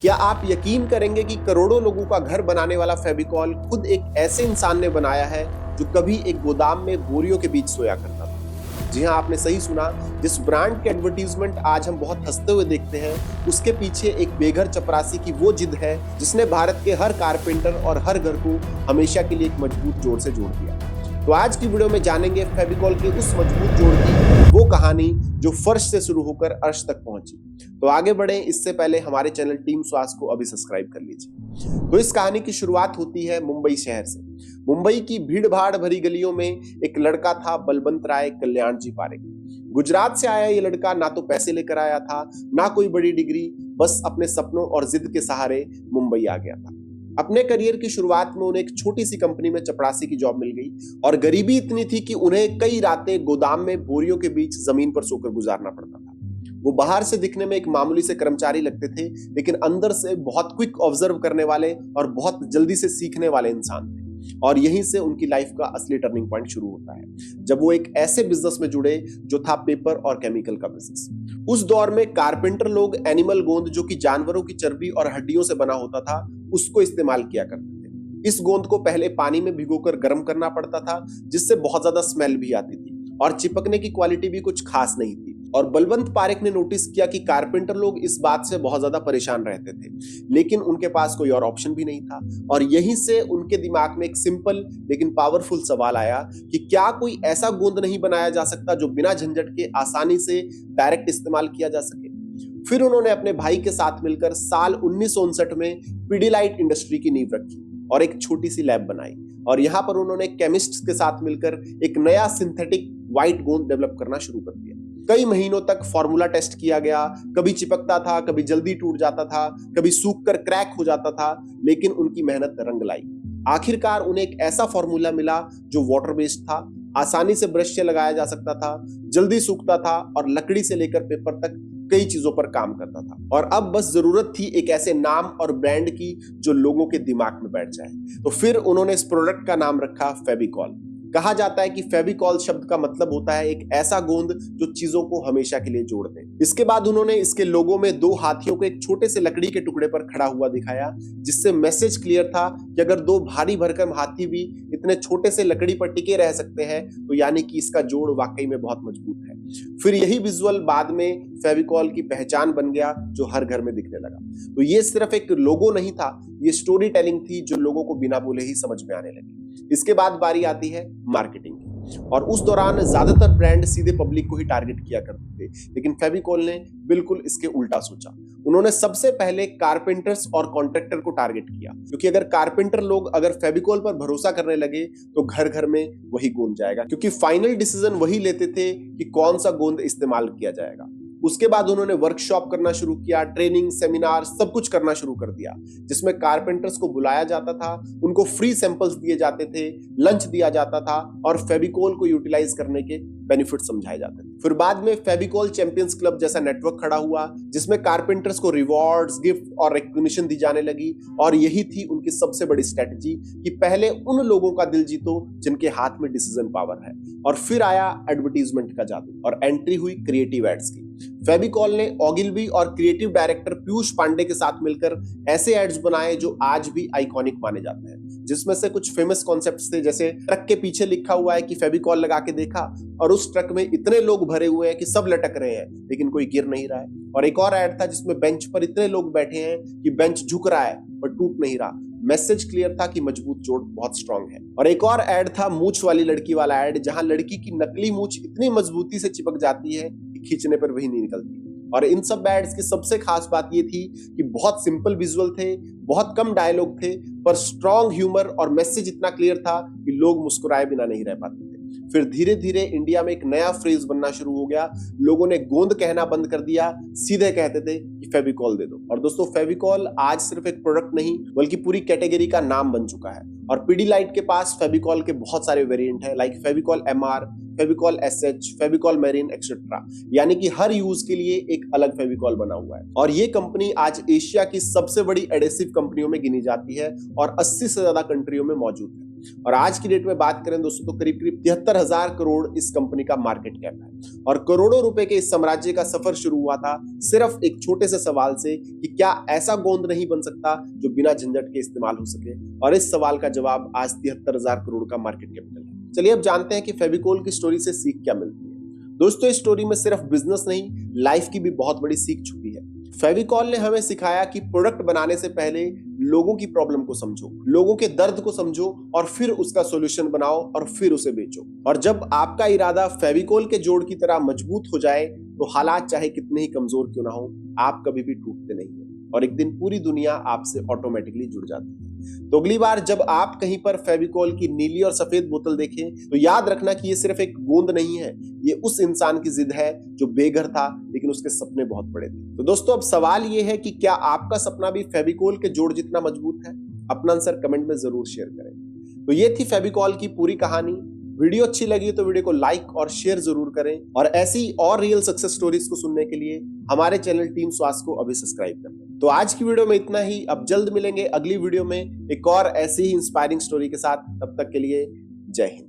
क्या आप यकीन करेंगे कि करोड़ों लोगों का घर बनाने वाला फेविकॉल खुद एक ऐसे इंसान ने बनाया है जो कभी एक गोदाम में बोरियों के बीच सोया करता था। जी हाँ, आपने सही सुना। जिस ब्रांड के एडवर्टीजमेंट आज हम बहुत हंसते हुए देखते हैं, उसके पीछे एक बेघर चपरासी की वो जिद है जिसने भारत के हर कारपेंटर और हर घर को हमेशा के लिए एक मजबूत जोड़ से जोड़ दिया। तो आज की वीडियो में जानेंगे फेविकॉल के उस मजबूत जोड़ की वो कहानी जो फर्श से शुरू होकर अर्श तक पहुंची। तो आगे बढ़े इससे पहले हमारे चैनल टीम स्वास्थ्य को अभी सब्सक्राइब कर लीजिए। तो इस कहानी की शुरुआत होती है मुंबई शहर से। मुंबई की भीड़ भाड़ भरी गलियों में एक लड़का था, बलवंत राय कल्याण जी पारेख। गुजरात से आया ये लड़का ना तो पैसे लेकर आया था, ना कोई बड़ी डिग्री, बस अपने सपनों और जिद के सहारे मुंबई आ गया था। अपने करियर की शुरुआत में उन्हें एक छोटी सी कंपनी में चपरासी की जॉब मिल गई और गरीबी इतनी थी कि उन्हें कई रातें गोदाम में बोरियों के बीच जमीन पर सोकर गुजारना पड़ता था। वो बाहर से दिखने में एक मामूली से कर्मचारी लगते थे, लेकिन अंदर से बहुत क्विक ऑब्जर्व करने वाले और बहुत जल्दी से सीखने वाले इंसान थे। और यहीं से उनकी लाइफ का असली टर्निंग पॉइंट शुरू होता है, जब वो एक ऐसे बिजनेस में जुड़े जो था पेपर और केमिकल का बिजनेस। उस दौर में कारपेंटर लोग एनिमल गोंद, जो कि जानवरों की चर्बी और हड्डियों से बना होता था, उसको इस्तेमाल किया करते थे। इस गोंद को पहले पानी में भिगोकर गर्म करना पड़ता था, जिससे बहुत ज्यादा स्मेल भी आती थी और चिपकने की क्वालिटी भी कुछ खास नहीं थी। और बलवंत पारेख ने नोटिस किया कि कारपेंटर लोग इस बात से बहुत ज्यादा परेशान रहते थे, लेकिन उनके पास कोई और ऑप्शन भी नहीं था। और यहीं से उनके दिमाग में एक सिंपल लेकिन पावरफुल सवाल आया कि क्या कोई ऐसा गोंद नहीं बनाया जा सकता जो बिना झंझट के आसानी से डायरेक्ट इस्तेमाल किया जा सके। फिर उन्होंने अपने भाई के साथ मिलकर साल 1959 में पीडीलाइट इंडस्ट्री की नींव रखी और एक छोटी सी लैब बनाई। और यहाँ पर उन्होंने केमिस्ट्स के साथ मिलकर एक नया सिंथेटिक व्हाइट गोंद डेवलप करना शुरू कर दिया। कई महीनों तक फॉर्मूला टेस्ट किया गया, कभी चिपकता था, कभी जल्दी टूट जाता था, कभी सूख कर क्रैक हो जाता था, लेकिन उनकी मेहनत रंग लाई। आखिरकार उन्हें एक ऐसा फॉर्मूला मिला जो वाटर बेस्ड था, आसानी से ब्रश से लगाया जा सकता था, जल्दी सूखता था और लकड़ी से लेकर पेपर तक कई चीजों पर काम करता था। और अब बस जरूरत थी एक ऐसे नाम और ब्रांड की जो लोगों के दिमाग में बैठ जाए। तो फिर उन्होंने इस प्रोडक्ट का नाम रखा फेविकॉल। कहा जाता है कि फेविकॉल शब्द का मतलब होता है एक ऐसा गोंद जो चीजों को हमेशा के लिए जोड़ दे। इसके बाद उन्होंने इसके लोगो में दो हाथियों को एक छोटे से लकड़ी के टुकड़े पर खड़ा हुआ दिखाया, जिससे मैसेज क्लियर था कि अगर दो भारी भरकम हाथी भी इतने छोटे से लकड़ी पर टिके रह सकते हैं, तो यानी कि इसका जोड़ वाकई में बहुत मजबूत है। फिर यही विजुअल बाद में फेविकॉल की पहचान बन गया, जो हर घर में दिखने लगा। तो ये सिर्फ एक लोगो नहीं था, ये स्टोरी टेलिंग थी जो लोगों को बिना बोले ही समझ में आने लगी। इसके बाद बारी आती है मार्केटिंग की, और उस दौरान ज्यादातर ब्रांड सीधे पब्लिक को ही टारगेट किया करते थे, लेकिन फेविकॉल ने बिल्कुल इसके उल्टा सोचा। उन्होंने सबसे पहले कारपेंटर्स और कॉन्ट्रैक्टर को टारगेट किया, क्योंकि अगर कारपेंटर लोग अगर फेविकॉल पर भरोसा करने लगे तो घर घर में वही गोंद जाएगा, क्योंकि फाइनल डिसीजन वही लेते थे कि कौन सा गोंद इस्तेमाल किया जाएगा। उसके बाद उन्होंने वर्कशॉप करना शुरू किया, ट्रेनिंग, सेमिनार, सब कुछ करना शुरू कर दिया, जिसमें कारपेंटर्स को बुलाया जाता था, उनको फ्री सैंपल्स दिए जाते थे, लंच दिया जाता था और फेविकॉल को यूटिलाइज करने के बेनिफिट समझाए जाते थे। फिर बाद में फेविकॉल चैंपियंस क्लब जैसा नेटवर्क खड़ा हुआ, जिसमें कारपेंटर्स को रिवॉर्ड्स, गिफ्ट और रिकॉग्निशन दी जाने लगी। और यही थी उनकी सबसे बड़ी स्ट्रेटजी कि पहले उन लोगों का दिल जीतो जिनके हाथ में डिसीजन पावर है। और फिर आया एडवर्टीजमेंट का जादू और एंट्री हुई क्रिएटिव एड्स की। फेविकॉल ने ओगिलवी और क्रिएटिव डायरेक्टर पीयूष पांडे के साथ मिलकर ऐसे एड्स बनाए जो आज भी आइकॉनिक माने जाते हैं, जिसमें से कुछ फेमस कॉन्सेप्ट्स थे, जैसे ट्रक के पीछे लिखा हुआ है कि फेविकॉल लगा के देखा और उस ट्रक में इतने लोग भरे हुए हैं कि सब लटक रहे हैं लेकिन कोई गिर नहीं रहा है। और एक और एड था जिसमें बेंच पर इतने लोग बैठे हैं कि बेंच झुक रहा है पर टूट नहीं रहा। मैसेज क्लियर था कि मजबूत जोड़ बहुत स्ट्रांग है। और एक और एड था मूंछ वाली लड़की वाला एड, जहां लड़की की नकली मूंछ इतनी मजबूती से चिपक जाती है कि खींचने पर वही नहीं निकलती। और इन सब एड्स की सबसे खास बात ये थी कि बहुत सिंपल विजुअल थे, बहुत कम डायलॉग थे, पर स्ट्रांग ह्यूमर और मैसेज इतना क्लियर था कि लोग मुस्कुराए बिना नहीं रह पाते थे। फिर धीरे धीरे इंडिया में एक नया फ्रेज बनना शुरू हो गया। लोगों ने गोंद कहना बंद कर दिया, सीधे कहते थे कि फेविकॉल दे दो। और दोस्तों, फेविकॉल आज सिर्फ एक प्रोडक्ट नहीं बल्कि पूरी कैटेगरी का नाम बन चुका है। और पीडीलाइट के पास फेविकॉल के बहुत सारे वेरिएंट है, like Fevicol MR, Fevicol SH, Fevicol marine etcetera, यानी कि हर यूज के लिए एक अलग फेविकॉल बना हुआ है। और ये कंपनी आज एशिया की सबसे बड़ी एडेसिव कंपनियों में गिनी जाती है और 80 से ज्यादा कंट्रियों में मौजूद है। और आज की डेट में बात करें दोस्तों तो करीब करीब 73,000 करोड़ इस कंपनी का मार्केट कैप है। और करोड़ों रुपए के इस साम्राज्य का सफर शुरू हुआ था सिर्फ एक छोटे से सवाल से कि क्या ऐसा गोंद नहीं बन सकता जो बिना झंझट के इस्तेमाल हो सके। और इस सवाल का जवाब आज 73,000 करोड़ का मार्केट कैपिटल है। चलिए अब जानते हैं कि फेविकोल की स्टोरी से सीख क्या मिलती है। दोस्तों, इस स्टोरी में सिर्फ बिजनेस नहीं, लाइफ की भी बहुत बड़ी सीख छुपी है। फेविकॉल ने हमें सिखाया कि प्रोडक्ट बनाने से पहले लोगों की प्रॉब्लम को समझो, लोगों के दर्द को समझो और फिर उसका सॉल्यूशन बनाओ और फिर उसे बेचो। और जब आपका इरादा फेविकॉल के जोड़ की तरह मजबूत हो जाए तो हालात चाहे कितने ही कमजोर क्यों ना हो, आप कभी भी टूटते नहीं हो और एक दिन पूरी दुनिया आपसे ऑटोमेटिकली जुड़ जाती है। तो अगली बार जब आप कहीं पर फेविकॉल की नीली और सफेद बोतल देखें तो याद रखना कि ये सिर्फ एक गोंद नहीं है, ये उस इंसान की जिद है जो बेघर था लेकिन उसके सपने बहुत बड़े थे। तो दोस्तों, अब सवाल ये है कि क्या आपका सपना भी फेविकॉल के जोड़ जितना मजबूत है? अपना आंसर कमेंट में जरूर शेयर करें। तो ये थी फेविकॉल की पूरी कहानी। वीडियो अच्छी लगी तो वीडियो को लाइक और शेयर जरूर करें और ऐसी और रियल सक्सेस स्टोरीज को सुनने के लिए हमारे चैनल टीम स्वास्थ्य को अभी सब्सक्राइब कर लें। तो आज की वीडियो में इतना ही। अब जल्द मिलेंगे अगली वीडियो में एक और ऐसी ही इंस्पायरिंग स्टोरी के साथ। तब तक के लिए जय हिंद।